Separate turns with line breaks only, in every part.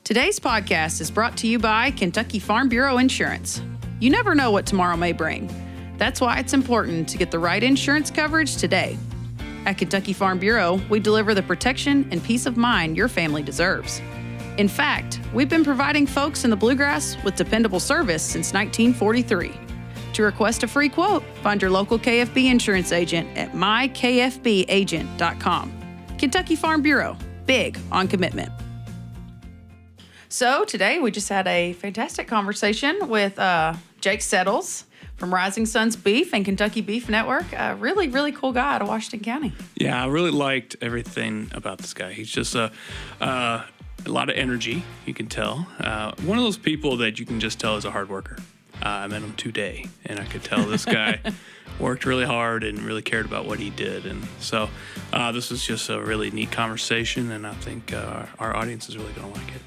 Today's podcast is brought to you by Kentucky Farm Bureau Insurance. You never know what tomorrow may bring. That's why it's important to get the right insurance coverage today. At Kentucky Farm Bureau, we deliver the protection and peace of mind your family deserves. In fact, we've been providing folks in the bluegrass with dependable service since 1943. To request a free quote, find your local KFB insurance agent at mykfbagent.com. Kentucky Farm Bureau, big on commitment. So today we just had a fantastic conversation with Jake Settles from Rising Suns Beef and Kentucky Beef Network. A really, really cool guy out of Washington County.
Yeah, I really liked everything about this guy. He's just a lot of energy, you can tell. One of those people that you can just tell is a hard worker. I met him today, and I could tell this guy worked really hard and really cared about what he did. And so this was just a really neat conversation, and I think our audience is really going to like it.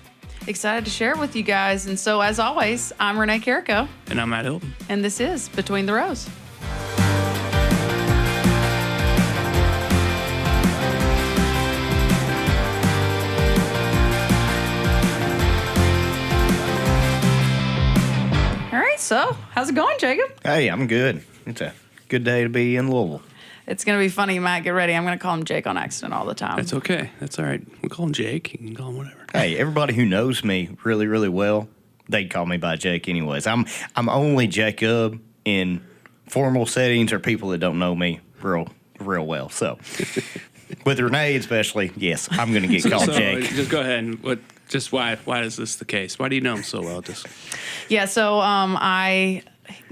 Excited to share it with you guys. And so, as always, I'm Renee Carrico.
And I'm Matt Hilton.
And this is Between the Rows. All right, so how's it going, Jacob?
Hey, I'm good. It's a good day to be in Louisville.
It's going to be funny, Matt. Get ready. I'm going to call him Jake on accident all the time.
That's okay. That's all right. We call him Jake. You can call him whatever.
Hey, everybody who knows me really, really well, they call me by Jake anyways. I'm only Jacob in formal settings or people that don't know me real well. So with Renee especially, yes, I'm going to get called Jake.
Just go ahead and why is this the case? Why do you know him so well?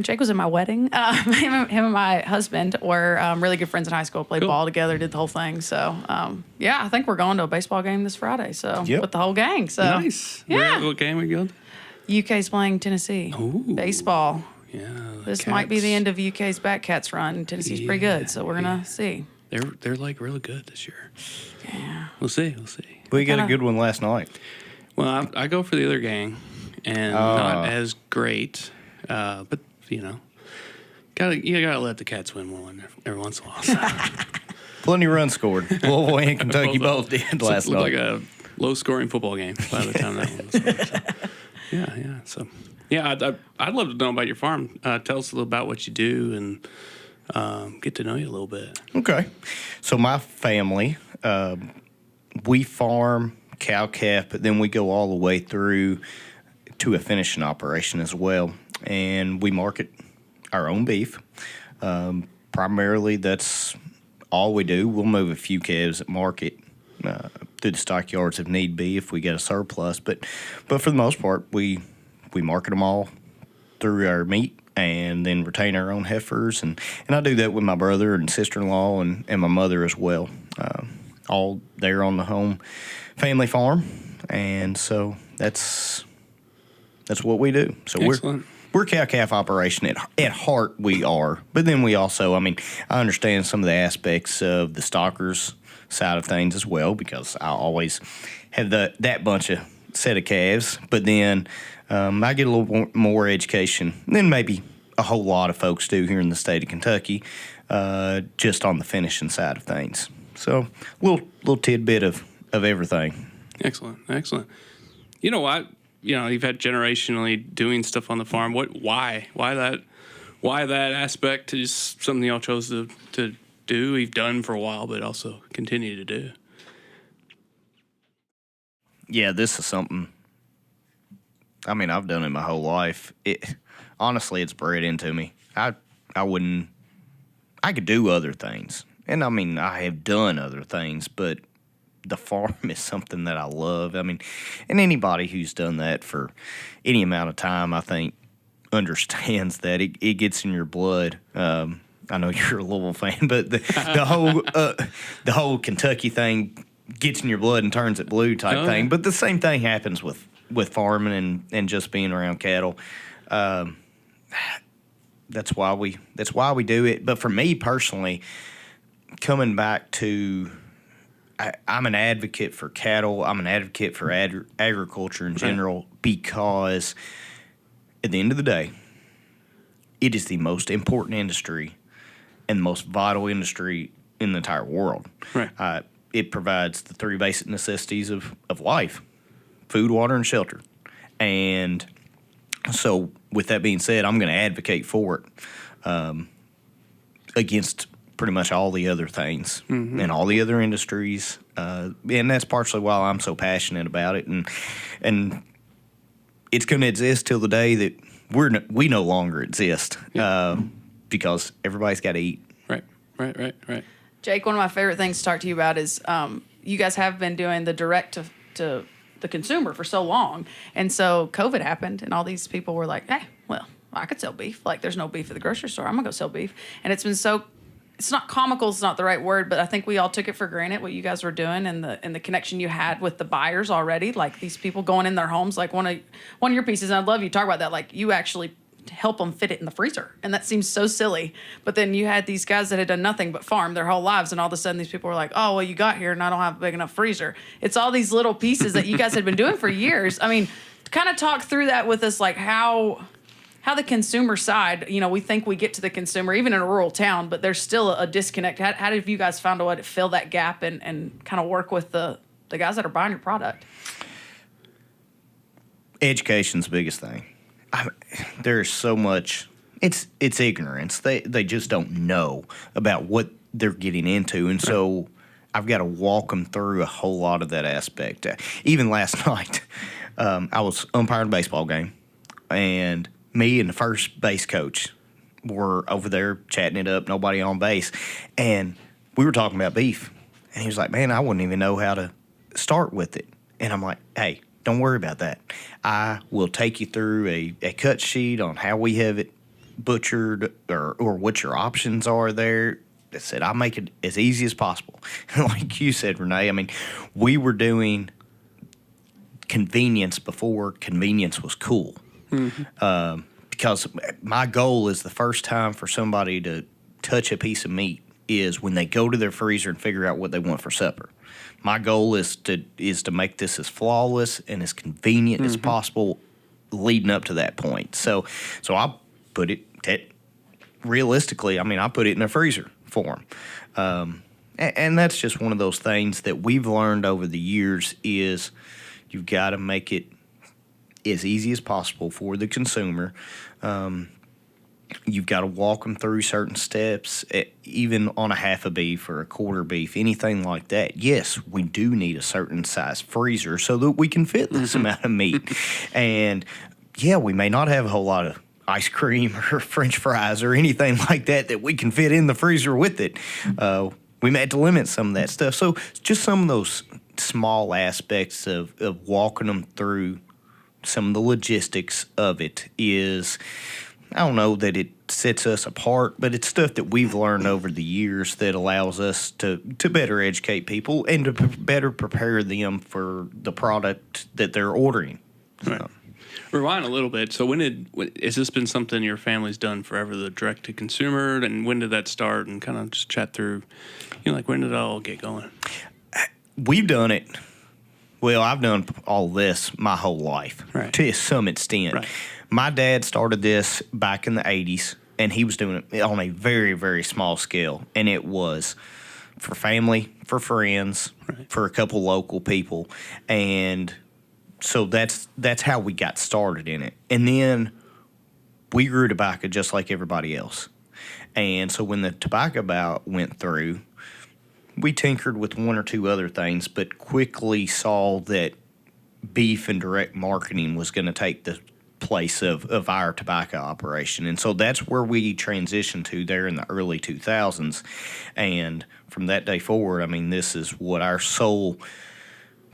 Jake was at my wedding. Him and my husband were really good friends in high school. Played ball together, did the whole thing. So, I think we're going to a baseball game this Friday. So, with the whole gang. So
nice.
Yeah.
What game are you going
to? UK's playing Tennessee.
Ooh.
Baseball.
Yeah.
This might be the end of UK's Batcats run. Tennessee's pretty good, so we're going to see.
They're like really good this year.
Yeah.
We'll see.
We got a good one last night.
Well, I go for the other gang, and not as great, but you gotta let the Cats win one every once in a while. So.
Plenty of runs scored. Louisville and Kentucky both did last night.
Like a low-scoring football game by the time that one was over. So. I'd love to know about your farm. Tell us a little about what you do and get to know you a little bit.
Okay. So my family, we farm cow-calf, but then we go all the way through to a finishing operation as well. And we market our own beef. Primarily, that's all we do. We'll move a few calves at market through the stockyards if need be, if we get a surplus. But for the most part, we market them all through our meat and then retain our own heifers. And I do that with my brother and sister-in-law and my mother as well. All there on the home family farm. And so that's what we do. So
Excellent.
We're a cow-calf operation at heart. We are, but then we also, I understand some of the aspects of the stockers side of things as well because I always have that bunch of set of calves. But then I get a little more education than maybe a whole lot of folks do here in the state of Kentucky, just on the finishing side of things. So little tidbit of everything.
Excellent. You know what? You've had generationally doing stuff on the farm. Why that aspect is something y'all chose to do. You've done for a while, but also continue to do.
Yeah, this is something. I've done it my whole life. Honestly, it's bred into me. I could do other things, and I have done other things, but the farm is something that I love. And anybody who's done that for any amount of time, I think, understands that it gets in your blood. I know you're a Louisville fan, but the whole Kentucky thing gets in your blood and turns it blue type thing. But the same thing happens with farming and just being around cattle. That's why we do it. But for me personally, coming back to I'm an advocate for cattle. I'm an advocate for agriculture in general because at the end of the day, it is the most important industry and the most vital industry in the entire world.
Right.
It provides the three basic necessities of life: food, water, and shelter. And so with that being said, I'm going to advocate for it against pretty much all the other things and all the other industries. And that's partially why I'm so passionate about it. And it's going to exist till the day that we no longer exist because everybody's got to eat.
Right.
Jake, one of my favorite things to talk to you about is you guys have been doing the direct to the consumer for so long. And so COVID happened, and all these people were like, hey, well, I could sell beef. Like, there's no beef at the grocery store. I'm going to go sell beef. And it's been it's not comical, it's not the right word, but I think we all took it for granted what you guys were doing and the connection you had with the buyers already. Like, these people going in their homes, like one of your pieces, and I'd love you to talk about that, like, you actually help them fit it in the freezer. And that seems so silly. But then you had these guys that had done nothing but farm their whole lives, and all of a sudden these people were like, oh, well, you got here and I don't have a big enough freezer. It's all these little pieces that you guys had been doing for years. I mean, kind of talk through that with us, like how the consumer side, we think we get to the consumer, even in a rural town, but there's still a disconnect. How have you guys found a way to fill that gap and kind of work with the guys that are buying your product?
Education's the biggest thing. There's so much. It's ignorance. They just don't know about what they're getting into, and so I've got to walk them through a whole lot of that aspect. Even last night, I was umpiring a baseball game, and me and the first base coach were over there chatting it up. Nobody on base, and we were talking about beef, and he was like, "Man, I wouldn't even know how to start with it." And I'm like, "Hey, don't worry about that. I will take you through a cut sheet on how we have it butchered or what your options are there." I said, I'll make it as easy as possible. Like you said, Renee, I mean, we were doing convenience before convenience was cool. Because my goal is the first time for somebody to touch a piece of meat is when they go to their freezer and figure out what they want for supper. My goal is to make this as flawless and as convenient as possible leading up to that point. So I put it realistically. I mean, I put it in a freezer for them, and that's just one of those things that we've learned over the years is you've got to make it as easy as possible for the consumer. You've got to walk them through certain steps, even on a half a beef or a quarter beef, anything like that. Yes, we do need a certain size freezer so that we can fit this amount of meat. And, yeah, we may not have a whole lot of ice cream or French fries or anything like that we can fit in the freezer with it. We may have to limit some of that stuff. So just some of those small aspects of walking them through some of the logistics of it is, I don't know that it sets us apart, but it's stuff that we've learned over the years that allows us to better educate people and to better prepare them for the product that they're ordering.
Right. Rewind a little bit. So has this been something your family's done forever, the direct to consumer, and when did that start? And kind of just chat through, like when did it all get going?
We've done it. Well, I've done all this my whole life to some extent. Right. My dad started this back in the 80s, and he was doing it on a very, very small scale. And it was for family, for friends, for a couple local people. And so that's how we got started in it. And then we grew tobacco just like everybody else. And so when the tobacco bout went through, we tinkered with one or two other things, but quickly saw that beef and direct marketing was going to take the place of our tobacco operation. And so that's where we transitioned to there in the early 2000s. And from that day forward, I mean, this is what our sole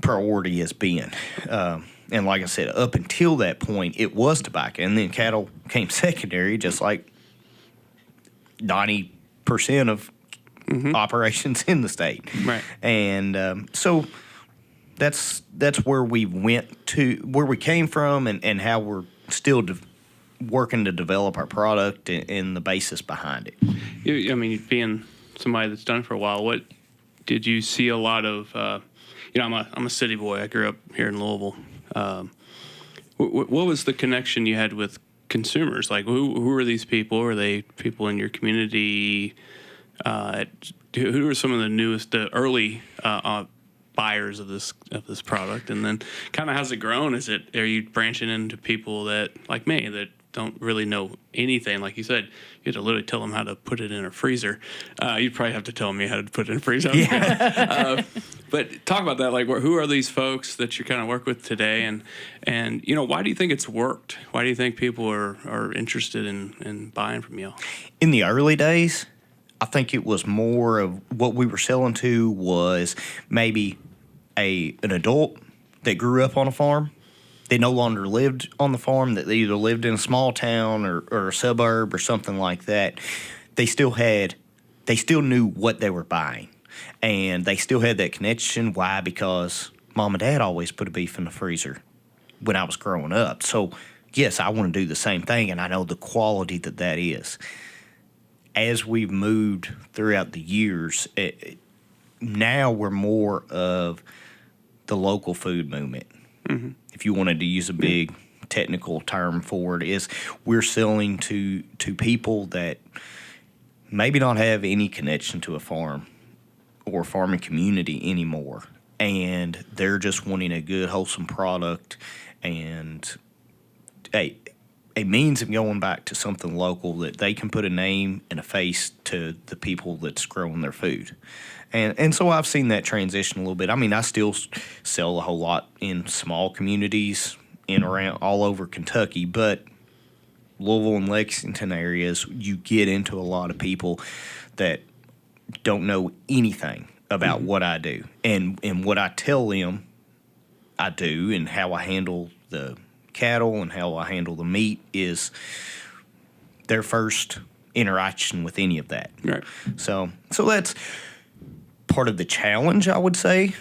priority has been. And like I said, up until that point, it was tobacco. And then cattle came secondary, just like 90% of operations in the state. Right. And so that's where we went to, where we came from, and how we're still working to develop our product and the basis behind it.
I mean, being somebody that's done it for a while, what did you see a lot of? I'm a city boy. I grew up here in Louisville. What was the connection you had with consumers? Like, who are these people? Are they people in your community? Who are some of the early buyers of this product, and then kind of how's it grown? Are you branching into people that like me that don't really know anything? Like you said, you had to literally tell them how to put it in a freezer. You'd probably have to tell me how to put it in a freezer. Yeah. But talk about that. Like, who are these folks that you kind of work with today, and why do you think it's worked? Why do you think people are interested in buying from you?
In the early days, I think it was more of what we were selling to was maybe an adult that grew up on a farm. They no longer lived on the farm, that they either lived in a small town or a suburb or something like that. They still knew what they were buying, and they still had that connection. Why? Because Mom and Dad always put a beef in the freezer when I was growing up. So, yes, I want to do the same thing, and I know the quality that is. As we've moved throughout the years, now we're more of the local food movement. Mm-hmm. If you wanted to use a big technical term for it, is we're selling to people that maybe not have any connection to a farm or farming community anymore, and they're just wanting a good, wholesome product and a means of going back to something local that they can put a name and a face to the people that's growing their food. And so I've seen that transition a little bit. I mean, I still sell a whole lot in small communities in around all over Kentucky, but Louisville and Lexington areas, you get into a lot of people that don't know anything about what I do. And what I tell them I do and how I handle the cattle and how I handle the meat is their first interaction with any of that.
Right.
So that's part of the challenge, I would say.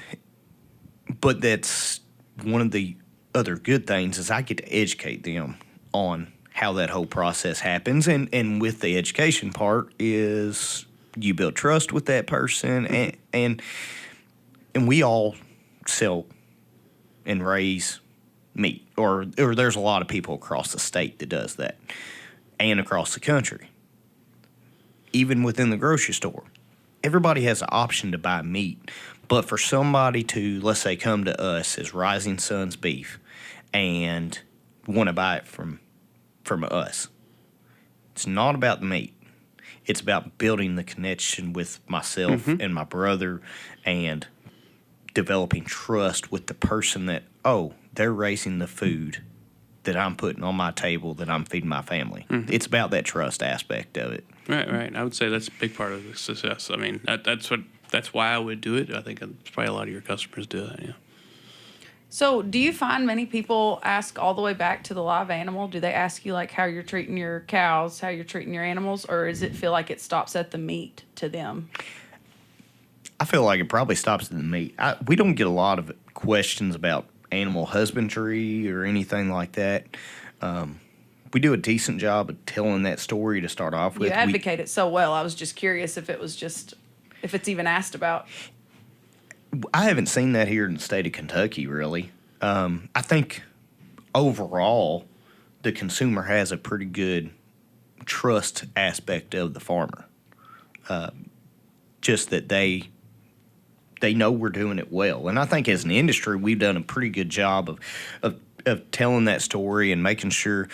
But that's one of the other good things is I get to educate them on how that whole process happens. And with the education part is you build trust with that person, and we all sell and raise meat, or there's a lot of people across the state that does that, and across the country. Even within the grocery store, everybody has an option to buy meat, but for somebody to, let's say, come to us as Rising Sons Beef and want to buy it from us, it's not about the meat. It's about building the connection with myself and my brother and developing trust with the person that, they're raising the food that I'm putting on my table, that I'm feeding my family. Mm-hmm. It's about that trust aspect of it.
Right. I would say that's a big part of the success. I mean, that's why I would do it. I think probably a lot of your customers do that, yeah.
So do you find many people ask all the way back to the live animal? Do they ask you, like, how you're treating your cows, how you're treating your animals, or does it feel like it stops at the meat to them?
I feel like it probably stops at the meat. We don't get a lot of questions about animal husbandry or anything like that. We do a decent job of telling that story to start off with.
You advocate it so well. I was just curious if it's even asked about.
I haven't seen that here in the state of Kentucky, really. I think overall the consumer has a pretty good trust aspect of the farmer. Just that they know we're doing it well. And I think as an industry, we've done a pretty good job of telling that story and making sure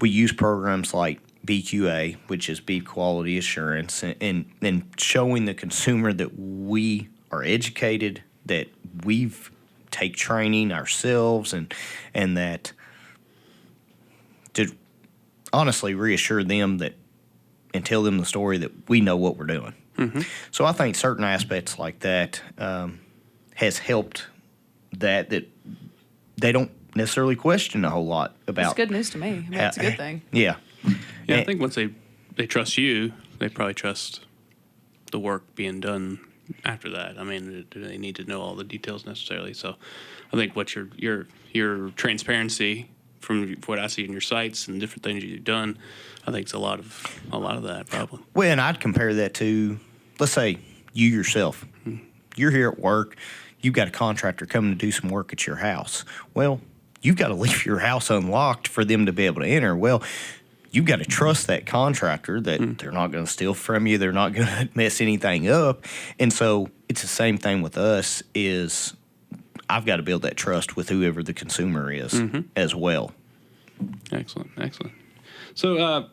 we use programs like BQA, which is Beef Quality Assurance, and showing the consumer that we are educated, that we've take training ourselves, and that to honestly reassure them that and tell them the story that we know what we're doing. Mm-hmm. So I think certain aspects like that has helped that they don't necessarily question a whole lot about.
That's good news to me. I mean, that's a good thing.
Yeah.
Yeah, I think once they trust you, they probably trust the work being done after that. I mean, do they need to know all the details necessarily? So I think what your transparency from what I see in your sites and different things you've done, I think it's a lot of that probably.
Well, and I'd compare that to, let's say, you yourself. Mm-hmm. You're here at work. You've got a contractor coming to do some work at your house. Well, you've got to leave your house unlocked for them to be able to enter. Well, you've got to trust that contractor that they're not going to steal from you. They're not going to mess anything up. And so it's the same thing with us. Is I've got to build that trust with whoever the consumer is as well.
Excellent. So,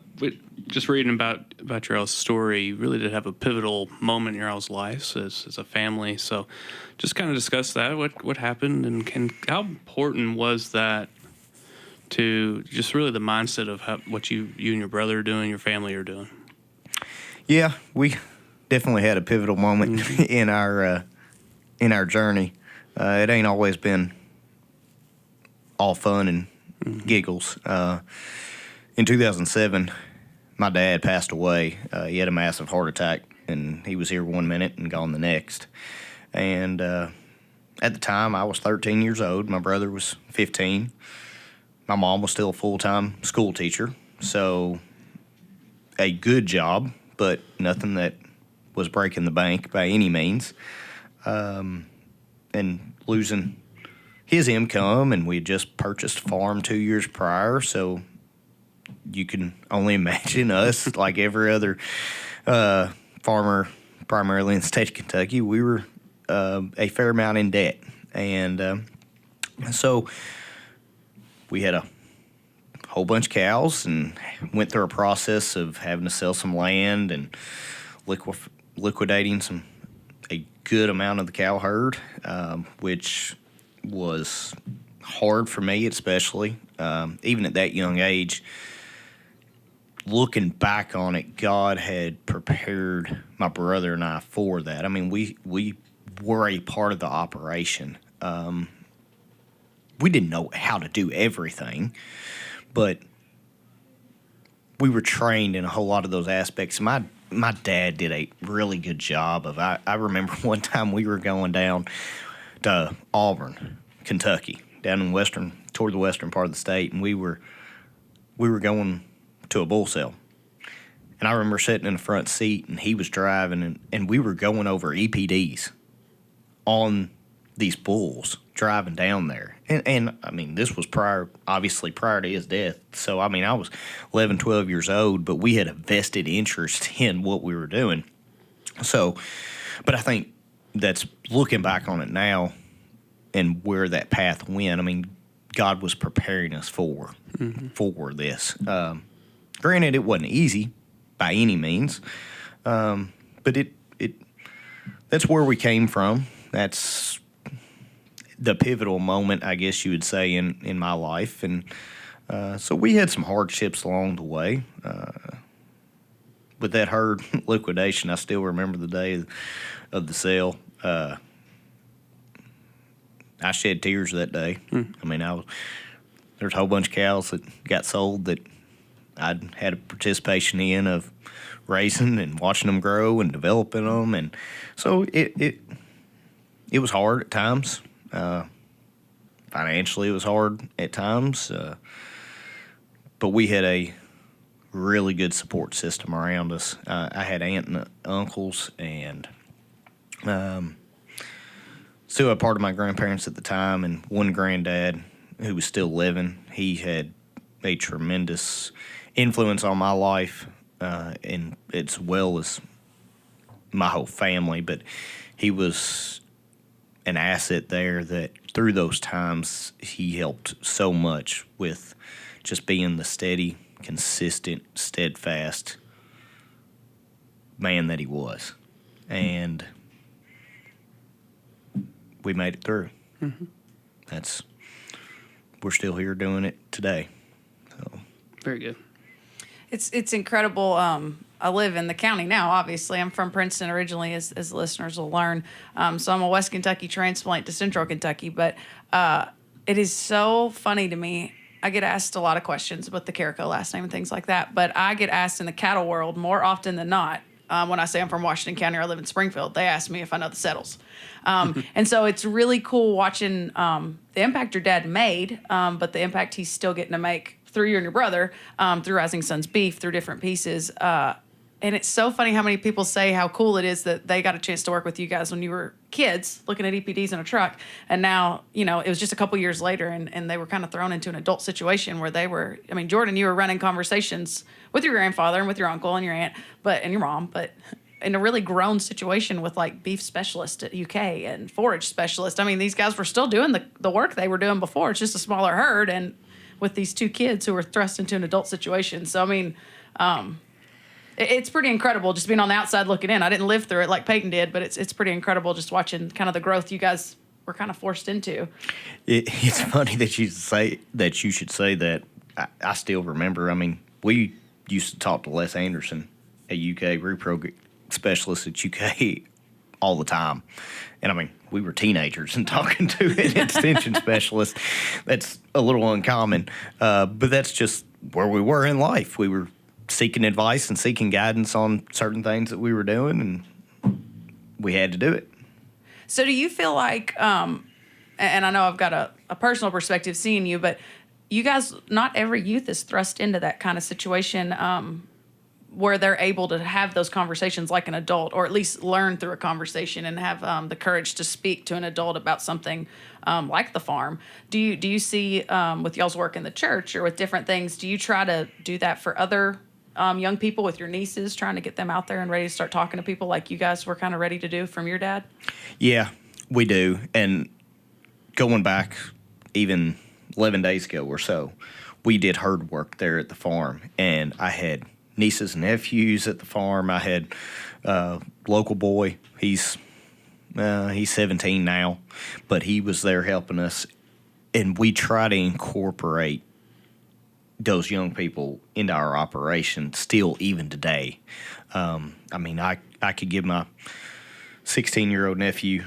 just reading about your all's story, you really did have a pivotal moment in your all's lives as a family. So, just kind of discuss that. What happened, and how important was that to just really the mindset of what you and your brother are doing, your family are doing?
Yeah, we definitely had a pivotal moment in our journey. It ain't always been all fun and giggles. In 2007, my dad passed away. He had a massive heart attack, and he was here 1 minute and gone the next. And at the time, I was 13 years old. My brother was 15. My mom was still a full-time school teacher, so a good job, but nothing that was breaking the bank by any means. And losing his income, and we had just purchased a farm 2 years prior, so you can only imagine us, like every other farmer, primarily in the state of Kentucky, we were a fair amount in debt. And so we had a whole bunch of cows and went through a process of having to sell some land and liquidating a good amount of the cow herd, which was hard for me, especially even at that young age. Looking back on it, God had prepared my brother and I for that. I mean, we were a part of the operation. We didn't know how to do everything, but we were trained in a whole lot of those aspects. My dad did a really good job of. I remember one time we were going down to Auburn, Kentucky, down in toward the western part of the state, and we were going to a bull sale. And I remember sitting in the front seat, and he was driving, and we were going over EPDs on these bulls, driving down there. And I mean, this was obviously prior to his death. So, I mean, I was 11, 12 years old, but we had a vested interest in what we were doing. So, but I think that's looking back on it now and where that path went. I mean, God was preparing us for this. Granted, it wasn't easy by any means, but that's where we came from. That's the pivotal moment, I guess you would say, in my life. And so we had some hardships along the way. With that herd liquidation, I still remember the day of the sale. I shed tears that day. I mean, there's a whole bunch of cows that got sold that I'd had a participation in of raising and watching them grow and developing them. And so it was hard at times. Financially, it was hard at times. But we had a really good support system around us. I had aunt and uncles, and still had part of my grandparents at the time, and one granddad who was still living. He had a tremendous influence on my life, and as well as my whole family. But he was an asset there that through those times he helped so much with just being the steady, consistent, steadfast man that he was. And we made it through. We're still here doing it today. So
Very good.
It's incredible. I live in the county now, obviously. I'm from Princeton originally, as listeners will learn. So I'm a West Kentucky transplant to Central Kentucky. But it is so funny to me. I get asked a lot of questions about the Carrico last name and things like that. But I get asked in the cattle world more often than not. When I say I'm from Washington County or I live in Springfield, they ask me if I know the Settles. And so it's really cool watching the impact your dad made, but the impact he's still getting to make through you and your brother, through Rising Sons Beef, through different pieces. And it's so funny how many people say how cool it is that they got a chance to work with you guys when you were kids looking at EPDs in a truck. And now, it was just a couple years later and they were kind of thrown into an adult situation where they were, Jordan, you were running conversations with your grandfather and with your uncle and your aunt, and your mom, but in a really grown situation with like beef specialist at UK and forage specialist. I mean, these guys were still doing the work they were doing before. It's just a smaller herd, and with these two kids who were thrust into an adult situation. So, I mean, it's pretty incredible just being on the outside looking in. I didn't live through it like Peyton did, but it's pretty incredible just watching kind of the growth you guys were kind of forced into.
It's funny that you should say that. I still remember. I mean, we used to talk to Les Anderson, a UK repro specialist at UK, all the time. And I mean, we were teenagers and talking to an extension specialist. That's a little uncommon, but that's just where we were in life. We were seeking advice and seeking guidance on certain things that we were doing, and we had to do it.
So do you feel like, and I know I've got a personal perspective seeing you, but you guys, not every youth is thrust into that kind of situation where they're able to have those conversations like an adult, or at least learn through a conversation and have the courage to speak to an adult about something like the farm. Do you see with y'all's work in the church or with different things, do you try to do that for other young people with your nieces, trying to get them out there and ready to start talking to people like you guys were kind of ready to do from your dad?
Yeah, we do. And going back even 11 days ago or so, we did herd work there at the farm, and I had nieces and nephews at the farm. I had a local boy. He's 17 now, but he was there helping us, and we try to incorporate those young people into our operation still even today. I mean, I could give my 16-year-old nephew,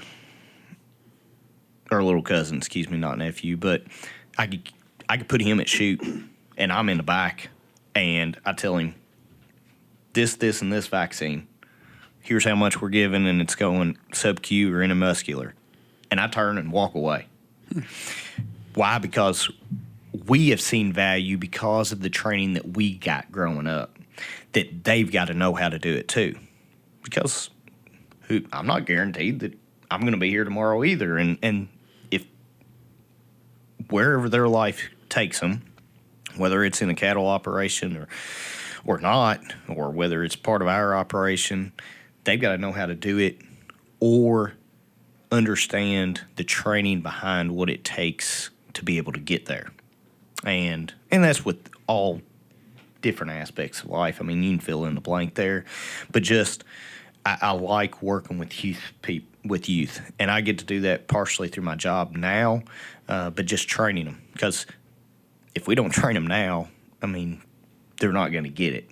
or little cousin, excuse me, not nephew, but I could put him at shoot, and I'm in the back, and I tell him, this, and this vaccine, here's how much we're giving, and it's going sub-Q or intramuscular. And I turn and walk away. Why? Because we have seen value because of the training that we got growing up, that they've got to know how to do it too. Because I'm not guaranteed that I'm going to be here tomorrow either. And if wherever their life takes them, whether it's in a cattle operation or not, or whether it's part of our operation, they've got to know how to do it or understand the training behind what it takes to be able to get there. And that's with all different aspects of life. I mean, you can fill in the blank there, but just I like working with youth, and I get to do that partially through my job now, but just training them, because if we don't train them now, I mean, they're not going to get it.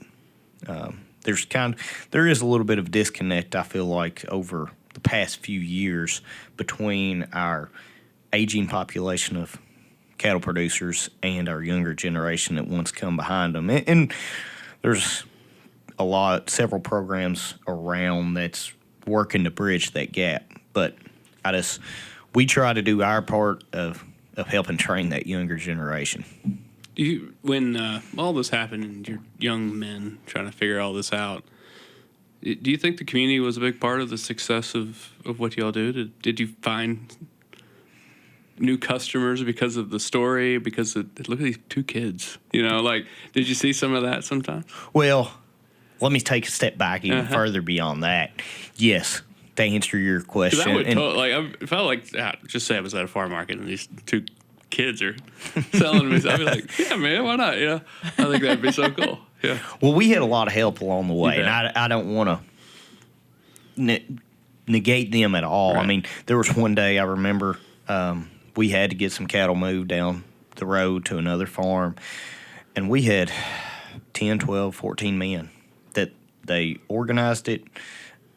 There is a little bit of disconnect, I feel like, over the past few years between our aging population of cattle producers and our younger generation that once come behind them. And there's several programs around that's working to bridge that gap. But we try to do our part of helping train that younger generation.
When all this happened and you're young men trying to figure all this out, do you think the community was a big part of the success of what y'all do? Did you find new customers because of the story? Because look at these two kids, did you see some of that sometimes? Well,
let me take a step back even further beyond that. Yes, to answer your question.
I felt like, just say I was at a farm market and these two kids are selling me. I'd be like, yeah, man, why not? I think that'd be so cool. Yeah.
Well, we had a lot of help along the way, and I don't want to negate them at all. Right. I mean, there was one day I remember we had to get some cattle moved down the road to another farm, and we had 10, 12, 14 men that they organized it.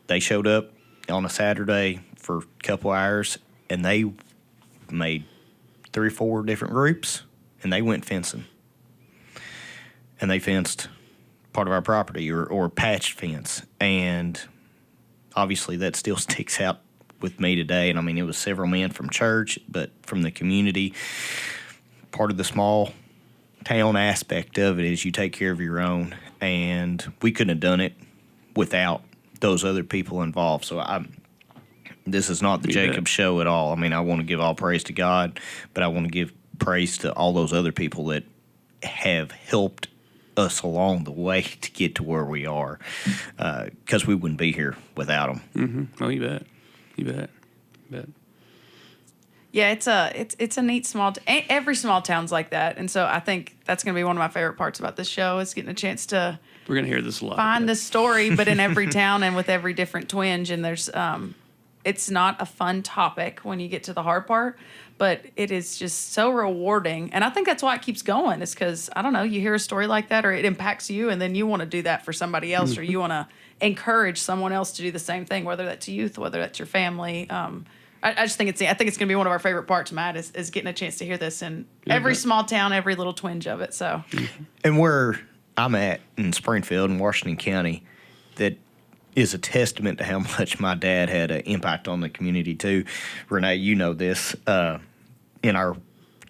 They showed up on a Saturday for a couple hours, and they made 3 or 4 different groups, and they went fencing. And they fenced part of our property or patched fence. And obviously that still sticks out with me today. And I mean, it was several men from church, but from the community. Part of the small town aspect of it is you take care of your own. And we couldn't have done it without those other people involved. So this is not the Jacob show at all. I mean, I want to give all praise to God, but I want to give praise to all those other people that have helped us along the way to get to where we are, because we wouldn't be here without them.
Mm-hmm. Oh, you bet. You bet. You bet.
Yeah, it's a neat every small town's like that, and so I think that's going to be one of my favorite parts about this show is getting a chance to
We're going to hear this a lot.
find this story, but in every town and with every different twinge. And there's it's not a fun topic when you get to the hard part, but it is just so rewarding, and I think that's why it keeps going. Is because I don't know, you hear a story like that, or it impacts you, and then you want to do that for somebody else, or you want to encourage someone else to do the same thing, whether that's youth, whether that's your family. I just think it's going to be one of our favorite parts, Matt, is getting a chance to hear this in every small town, every little twinge of it. So,
and where I'm at in Springfield in Washington County, that is a testament to how much my dad had an impact on the community too. Renee, you know this. In our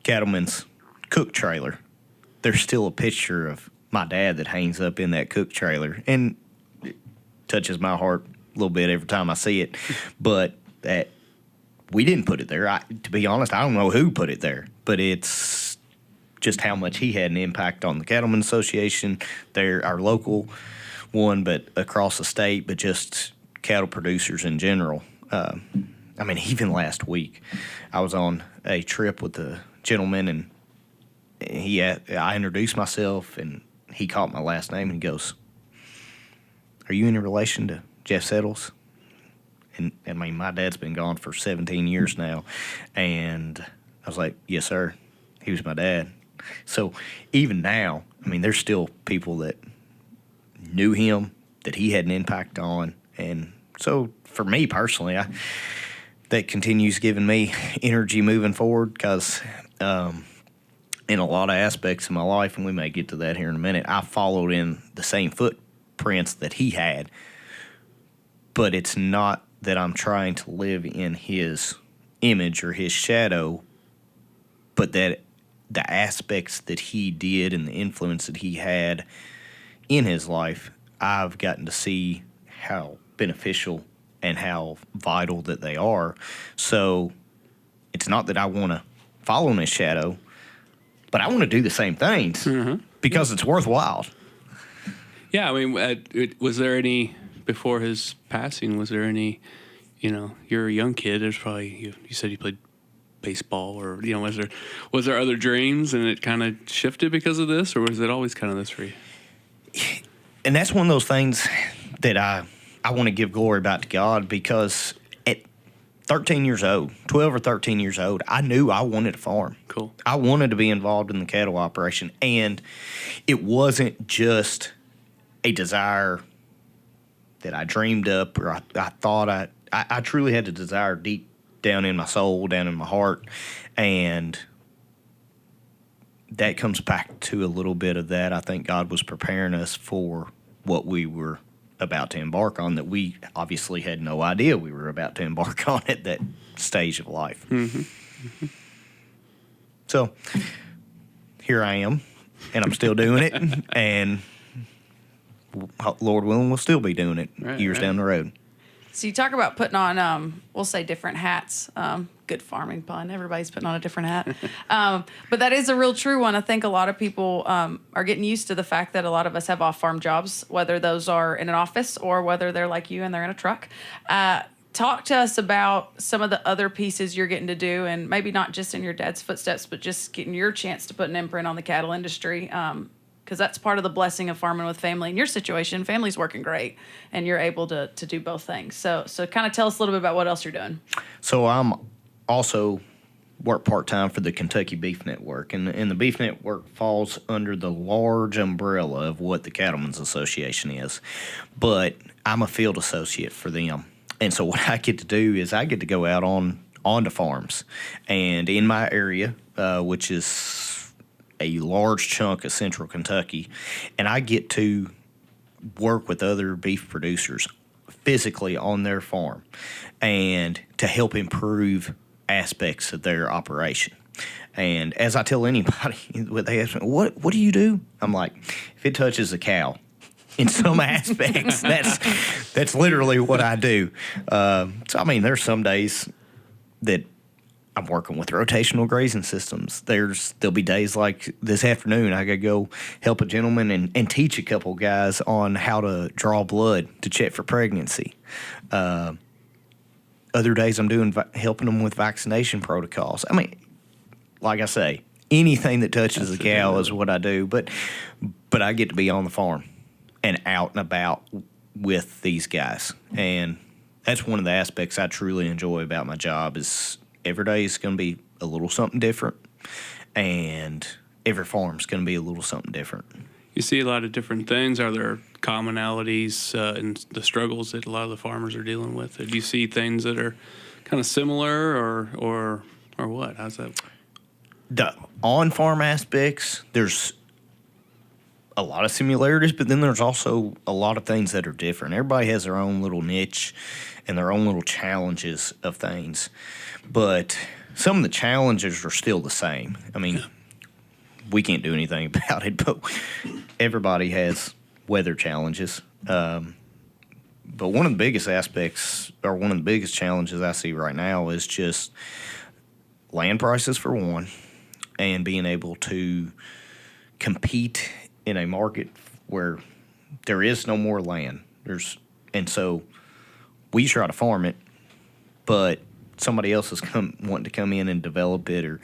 cattleman's cook trailer, there's still a picture of my dad that hangs up in that cook trailer, and it touches my heart a little bit every time I see it. But that. We didn't put it there. To be honest, I don't know who put it there, but it's just how much he had an impact on the Cattlemen's Association, our local one, but across the state, but just cattle producers in general. I mean, even last week, I was on a trip with a gentleman, and I introduced myself, and he caught my last name, and he goes, "Are you any relation to Jeff Settles?" And I mean, my dad's been gone for 17 years now. And I was like, yes, sir. He was my dad. So even now, I mean, there's still people that knew him, that he had an impact on. And so for me personally, that continues giving me energy moving forward because in a lot of aspects of my life, and we may get to that here in a minute, I followed in the same footprints that he had. But it's not that I'm trying to live in his image or his shadow, but that the aspects that he did and the influence that he had in his life, I've gotten to see how beneficial and how vital that they are. So it's not that I want to follow in his shadow, but I want to do the same things because it's worthwhile.
Yeah, I mean, was there any... Before his passing, was there any, you're a young kid, there's probably, you said you played baseball or, was there other dreams and it kind of shifted because of this, or was it always kind of this for you?
And that's one of those things that I want to give glory back to God, because at 13 years old, 12 or 13 years old, I knew I wanted to farm.
Cool.
I wanted to be involved in the cattle operation, and it wasn't just a desire that I dreamed up, or I thought I truly had the desire deep down in my soul, down in my heart, and that comes back to a little bit of that. I think God was preparing us for what we were about to embark on, that we obviously had no idea we were about to embark on at that stage of life. Mm-hmm. Mm-hmm. So here I am, and I'm still doing it, and Lord willing, we'll still be doing it years down the road.
So you talk about putting on, we'll say different hats. Good farming pun. Everybody's putting on a different hat. But that is a real true one. I think a lot of people are getting used to the fact that a lot of us have off-farm jobs, whether those are in an office or whether they're like you and they're in a truck. Talk to us about some of the other pieces you're getting to do, and maybe not just in your dad's footsteps, but just getting your chance to put an imprint on the cattle industry. Because that's part of the blessing of farming with family. In your situation, family's working great, and you're able to do both things. So kind of tell us a little bit about what else you're doing.
So I'm also work part-time for the Kentucky Beef Network, and the Beef Network falls under the large umbrella of what the Cattlemen's Association is. But I'm a field associate for them. And so what I get to do is I get to go out onto farms. And in my area, which is a large chunk of central Kentucky, and I get to work with other beef producers physically on their farm and to help improve aspects of their operation. And as I tell anybody, they ask me, what do you do? I'm like, if it touches a cow in some aspects, that's literally what I do. So, I mean, there's some days that I'm working with rotational grazing systems. There'll be days like this afternoon. I got to go help a gentleman and teach a couple guys on how to draw blood to check for pregnancy. Other days I'm helping them with vaccination protocols. I mean, like I say, anything that touches a cow is what I do. But I get to be on the farm and out and about with these guys, and that's one of the aspects I truly enjoy about my job. Is every day is going to be a little something different, and every farm's going to be a little something different.
You see a lot of different things. Are there commonalities in the struggles that a lot of the farmers are dealing with? Do you see things that are kind of similar, or what? How's that?
The on-farm aspects, there's a lot of similarities, but then there's also a lot of things that are different. Everybody has their own little niche and their own little challenges of things. But some of the challenges are still the same. I mean, we can't do anything about it, but everybody has weather challenges. But one of the biggest aspects, or one of the biggest challenges I see right now is just land prices, for one, and being able to compete in a market where there is no more land. And so we try to farm it, but somebody else is wanting to come in and develop it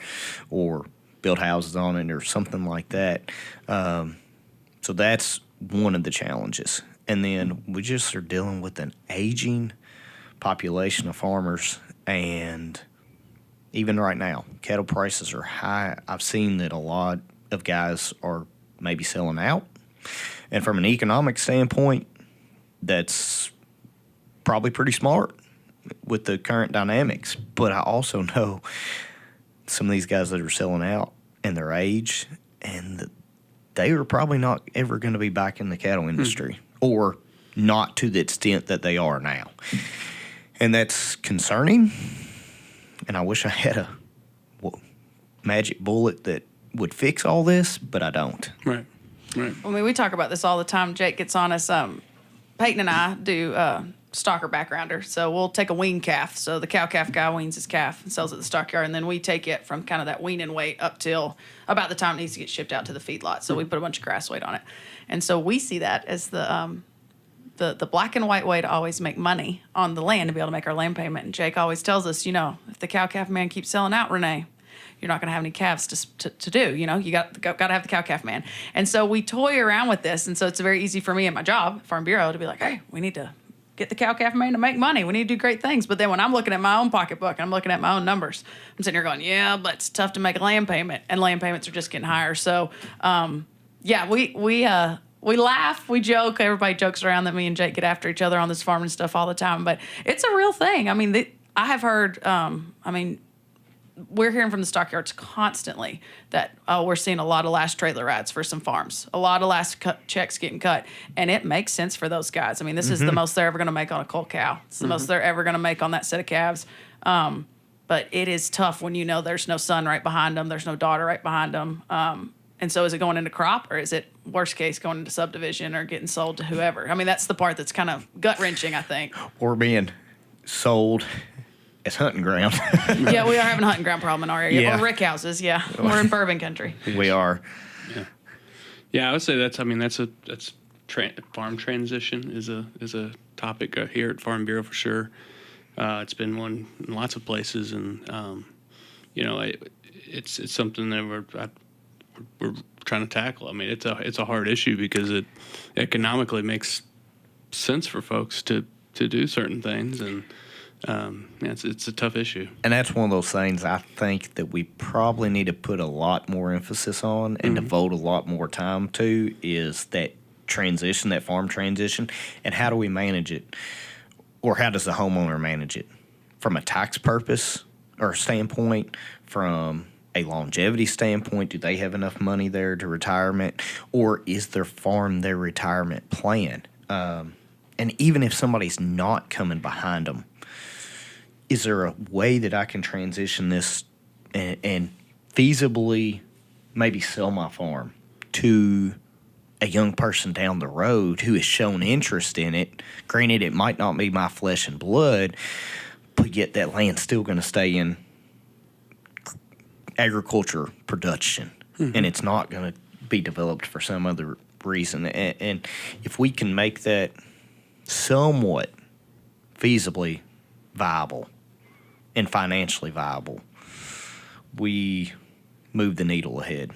or build houses on it or something like that. So that's one of the challenges. And then we just are dealing with an aging population of farmers, and even right now, cattle prices are high. I've seen that a lot of guys are maybe selling out. And from an economic standpoint, that's probably pretty smart with the current dynamics. But I also know some of these guys that are selling out and their age, and they are probably not ever going to be back in the cattle industry, or not to the extent that they are now. And that's concerning. And I wish I had a magic bullet that would fix all this, but I don't.
Right.
I mean, we talk about this all the time. Jake gets on us. Peyton and I do stalker backgrounder. So we'll take a wean calf. So the cow-calf guy weans his calf and sells it at the stockyard, and then we take it from kind of that weaning weight up till about the time it needs to get shipped out to the feedlot. So we put a bunch of grass weight on it. And so we see that as the black and white way to always make money on the land, to be able to make our land payment. And Jake always tells us, if the cow-calf man keeps selling out, Renee, you're not going to have any calves to do. You got to have the cow-calf man. And so we toy around with this. And so it's very easy for me at my job, Farm Bureau, to be like, hey, we need to get the cow-calf man to make money. We need to do great things. But then when I'm looking at my own pocketbook and I'm looking at my own numbers, I'm sitting here going, yeah, but it's tough to make a land payment. And land payments are just getting higher. So, we laugh, we joke. Everybody jokes around that me and Jake get after each other on this farming stuff all the time. But it's a real thing. I mean, I have heard, we're hearing from the stockyards constantly that, we're seeing a lot of last trailer rides for some farms, a lot of last checks getting cut. And it makes sense for those guys. I mean, this is the most they're ever going to make on a cull cow. It's the most they're ever going to make on that set of calves. But it is tough when there's no son right behind them, there's no daughter right behind them. And so is it going into crop, or is it, worst case, going into subdivision or getting sold to whoever? I mean, that's the part that's kind of gut-wrenching, I think.
Or being sold as hunting ground.
Yeah, we are having a hunting ground problem in our area.
Yeah.
Or rick houses, yeah. We're in bourbon country.
We are.
Yeah, I would say that's farm transition is a topic here at Farm Bureau for sure. It's been one in lots of places, and it's something that we're trying to tackle. I mean, it's a hard issue because it economically makes sense for folks to do certain things, and it's a tough issue. And
that's one of those things I think that we probably need to put a lot more emphasis on and devote a lot more time to, is that transition, that farm transition, and how do we manage it, or how does the homeowner manage it from a tax purpose or standpoint, from a longevity standpoint. Do they have enough money there to retirement, or is their farm their retirement plan? And even if somebody's not coming behind them, is there a way that I can transition this and feasibly maybe sell my farm to a young person down the road who has shown interest in it? Granted, it might not be my flesh and blood, but yet that land's still going to stay in agriculture production, and it's not going to be developed for some other reason. And if we can make that somewhat feasibly viable and financially viable, we move the needle ahead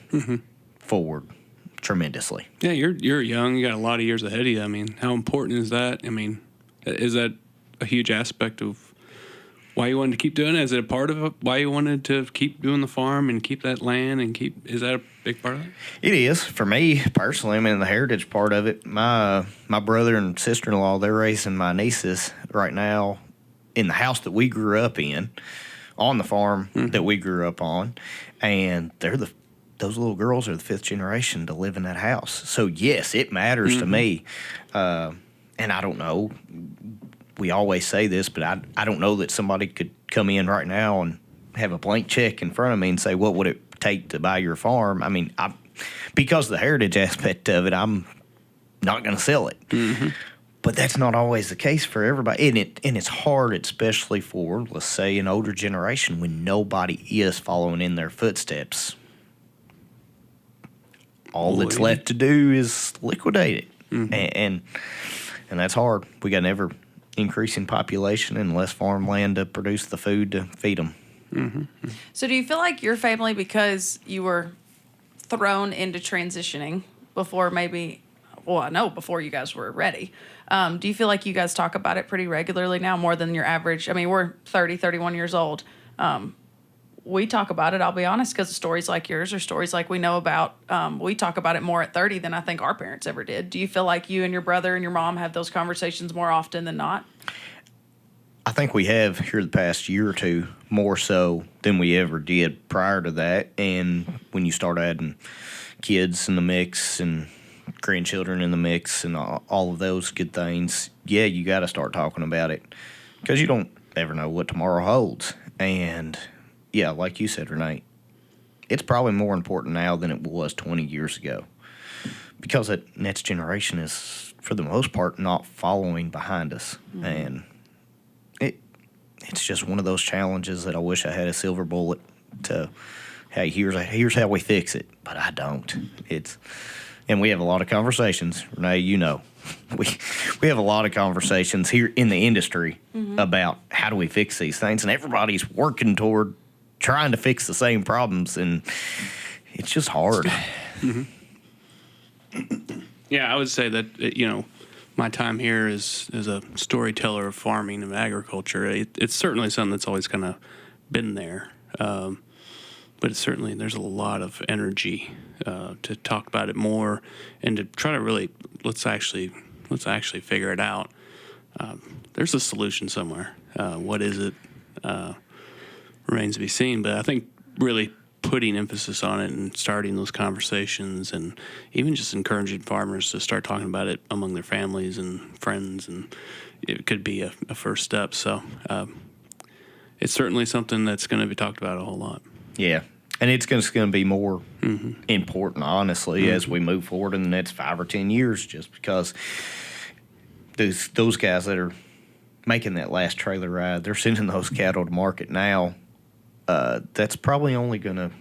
forward tremendously.
Yeah, you're young. You got a lot of years ahead of you. I mean, how important is that? I mean, is that a huge aspect of why you wanted to keep doing it? Is it a part of it, why you wanted to keep doing the farm and keep that land and is that a big part of it?
It is. For me personally, I mean, the heritage part of it, my brother and sister-in-law, they're raising my nieces right now in the house that we grew up in, on the farm that we grew up on, and those little girls are the fifth generation to live in that house. So yes, it matters to me. And I don't know, we always say this, but I don't know that somebody could come in right now and have a blank check in front of me and say, what would it take to buy your farm? I mean, because of the heritage aspect of it, I'm not going to sell it. But that's not always the case for everybody. And it's hard, especially for, let's say, an older generation when nobody is following in their footsteps. All that's left to do is liquidate it. And that's hard. We got an ever increasing population and less farmland to produce the food to feed them.
So do you feel like your family, because you were thrown into transitioning before before you guys were ready, do you feel like you guys talk about it pretty regularly now, more than your average? I mean, we're 30, 31 years old. We talk about it, I'll be honest, because stories like yours or stories like we know about, we talk about it more at 30 than I think our parents ever did. Do you feel like you and your brother and your mom have those conversations more often than not?
I think we have here the past year or two, more so than we ever did prior to that. And when you start adding kids in the mix and grandchildren in the mix and all of those good things, yeah, you got to start talking about it because you don't ever know what tomorrow holds. And yeah, like you said, Renee, it's probably more important now than it was 20 years ago because that next generation is, for the most part, not following behind us. And it's just one of those challenges that I wish I had a silver bullet to, hey, here's how we fix it. But I don't. And we have a lot of conversations, Renee, you know. We have a lot of conversations here in the industry about how do we fix these things, and everybody's working toward trying to fix the same problems, and it's just hard.
Yeah, I would say that, my time here as a storyteller of farming and agriculture, it's certainly something that's always kind of been there. But it's certainly, there's a lot of energy to talk about it more and to try to really, let's actually figure it out. There's a solution somewhere. What is it? Remains to be seen. But I think really putting emphasis on it and starting those conversations and even just encouraging farmers to start talking about it among their families and friends, and it could be a first step. So it's certainly something that's going to be talked about a whole lot.
Yeah. And it's going to be more important, honestly, as we move forward in the next 5 or 10 years, just because those guys that are making that last trailer ride, they're sending those cattle to market now. That's probably only going to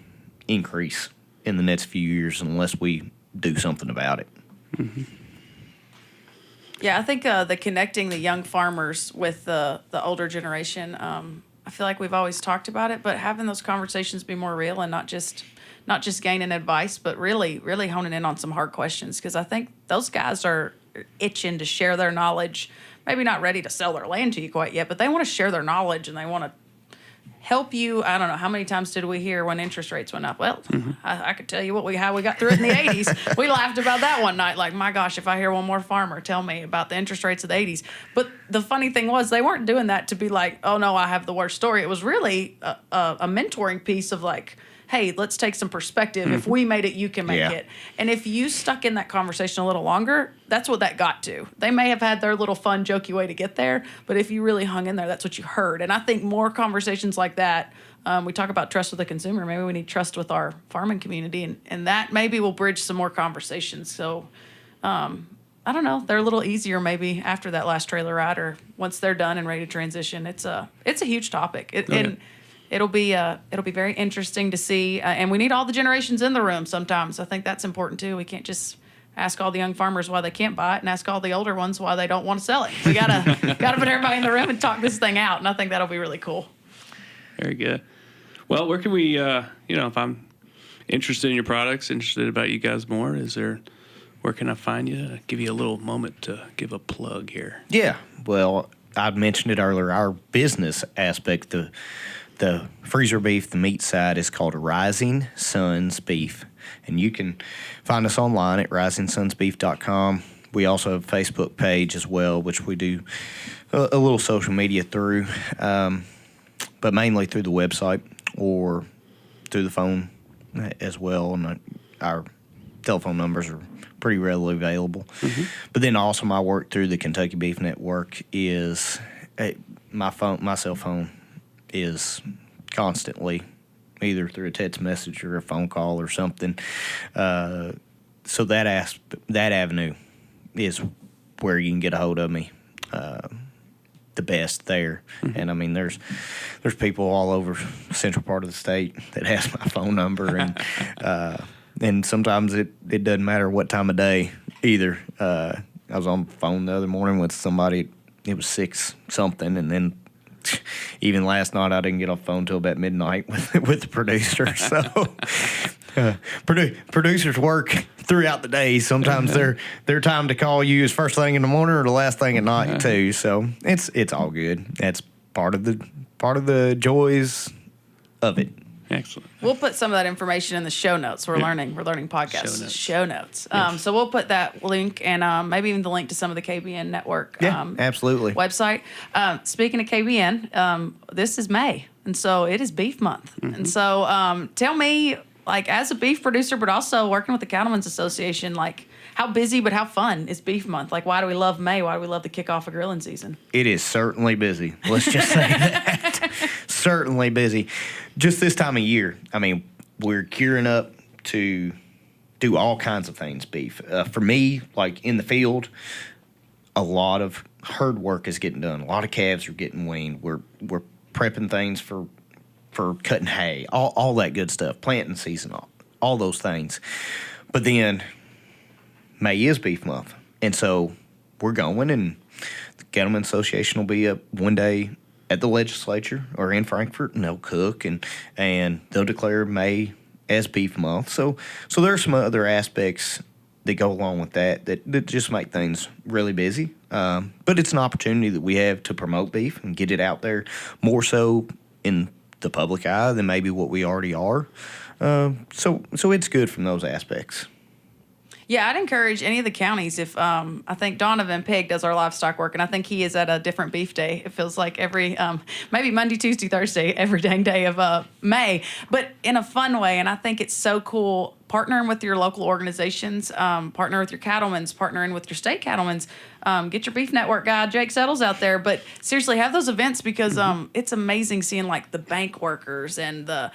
increase in the next few years unless we do something about it.
Yeah, I think the connecting the young farmers with the older generation, I feel like we've always talked about it, but having those conversations be more real and not just gaining advice, but really honing in on some hard questions, because I think those guys are itching to share their knowledge. Maybe not ready to sell their land to you quite yet, but they want to share their knowledge and they want to help you. I don't know, how many times did we hear when interest rates went up? Well, I could tell you how we got through it in the 80s. We laughed about that one night. Like, my gosh, if I hear one more farmer tell me about the interest rates of the 80s. But the funny thing was, they weren't doing that to be like, oh, no, I have the worst story. It was really a mentoring piece of like, hey, let's take some perspective. If we made it, you can make it. And if you stuck in that conversation a little longer, that's what that got to. They may have had their little fun, jokey way to get there, but if you really hung in there, that's what you heard. And I think more conversations like that, we talk about trust with the consumer. Maybe we need trust with our farming community, and that maybe will bridge some more conversations. So, I don't know, they're a little easier maybe after that last trailer ride, or once they're done and ready to transition. It's a huge topic. And it'll be very interesting to see. And we need all the generations in the room sometimes. I think that's important too. We can't just ask all the young farmers why they can't buy it and ask all the older ones why they don't want to sell it. We gotta put everybody in the room and talk this thing out. And I think that'll be really cool.
Very good. Well, where can we, if I'm interested in your products, interested about you guys more, where can I find you? Give you a little moment to give a plug here.
Yeah. Well, I mentioned it earlier. Our business aspect, the freezer beef, the meat side is called Rising Sons Beef. And you can find us online at risingsonsbeef.com. We also have a Facebook page as well, which we do a little social media through, but mainly through the website or through the phone as well. And our telephone numbers are pretty readily available. Mm-hmm. But then also my work through the Kentucky Beef Network is my cell phone is constantly either through a text message or a phone call or something. So that avenue is where you can get a hold of me the best there. Mm-hmm. And I mean, there's people all over the central part of the state that has my phone number, and sometimes it doesn't matter what time of day either. I was on the phone the other morning with somebody. It was 6 something, and then even last night I didn't get off the phone till about midnight with the producer. So producers work throughout the day. Sometimes their time to call you is first thing in the morning or the last thing at night too. So it's all good. That's part of the joys of it.
Excellent.
We'll put some of that information in the show notes. We're learning podcasts. Show notes.
Yes.
So we'll put that link and maybe even the link to some of the KBN network
absolutely.
website. Speaking of KBN, this is May, and so it is beef month. Mm-hmm. And so tell me, like, as a beef producer, but also working with the Cattlemen's Association, like, how busy but how fun is beef month? Like, why do we love May? Why do we love the kickoff of grilling season?
It is certainly busy. Let's just say that. Certainly busy. Just this time of year, I mean, we're gearing up to do all kinds of things beef. For me, like in the field, a lot of herd work is getting done. A lot of calves are getting weaned. We're prepping things for cutting hay, all that good stuff, planting season, all those things. But then May is beef month, and so we're going, and the Cattlemen's Association will be up one day at the legislature or in Frankfort, and they'll cook and they'll declare May as beef month. So there are some other aspects that go along with that just make things really busy. But it's an opportunity that we have to promote beef and get it out there more so in the public eye than maybe what we already are. So it's good from those aspects.
Yeah, I'd encourage any of the counties if I think Donovan Pig does our livestock work, and I think he is at a different beef day. It feels like every maybe Monday, Tuesday, Thursday, every dang day of May, but in a fun way. And I think it's so cool partnering with your local organizations, partner with your cattlemen's, partnering with your state cattlemen's. Get your beef network guy, Jake Settles, out there. But seriously, have those events because it's amazing seeing like the bank workers and the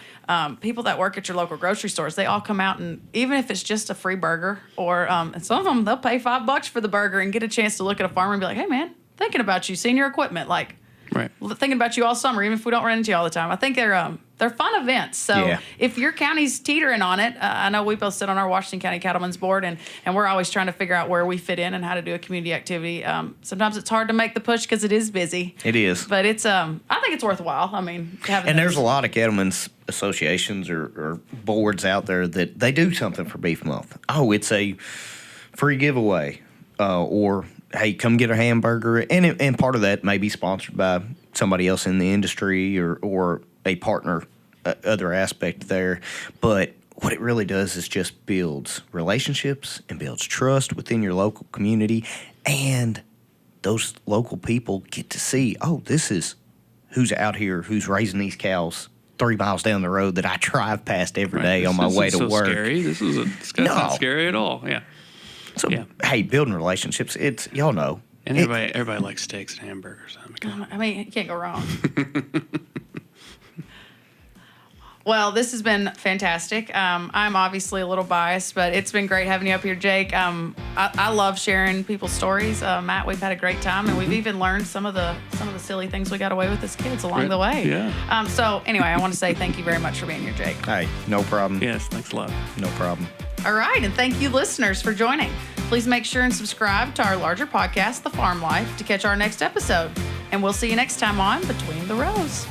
people that work at your local grocery stores. They all come out, and even if it's just a free burger or and some of them, they'll pay $5 for the burger and get a chance to look at a farmer and be like, hey, man, thinking about you, seeing your equipment, like
right.
thinking about you all summer, even if we don't run into you all the time. I think they're fun events. So if your county's teetering on it, I know we both sit on our Washington County Cattlemen's Board, and we're always trying to figure out where we fit in and how to do a community activity. Sometimes it's hard to make the push because it is busy.
It is.
But it's I think it's worthwhile. I mean,
there's a lot of cattlemen's associations or boards out there that they do something for beef month. Oh, it's a free giveaway or hey, come get a hamburger. And part of that may be sponsored by somebody else in the industry or a partner, other aspect there. But what it really does is just builds relationships and builds trust within your local community. And those local people get to see, oh, this is who's out here, who's raising these cows 3 miles down the road that I drive past every day on my way to work.
Scary. This is not scary at all. Yeah.
So, hey, building relationships, it's, y'all know.
And everybody likes steaks and hamburgers.
I mean, you can't go wrong. Well, this has been fantastic. I'm obviously a little biased, but it's been great having you up here, Jake. I love sharing people's stories. Matt, we've had a great time, and we've even learned some of the silly things we got away with as kids along the way.
Yeah.
So anyway, I want to say thank you very much for being here, Jake.
Hey, no problem.
Yes, thanks a lot.
No problem.
All right, and thank you, listeners, for joining. Please make sure and subscribe to our larger podcast, The Farm Life, to catch our next episode. And we'll see you next time on Between the Rows.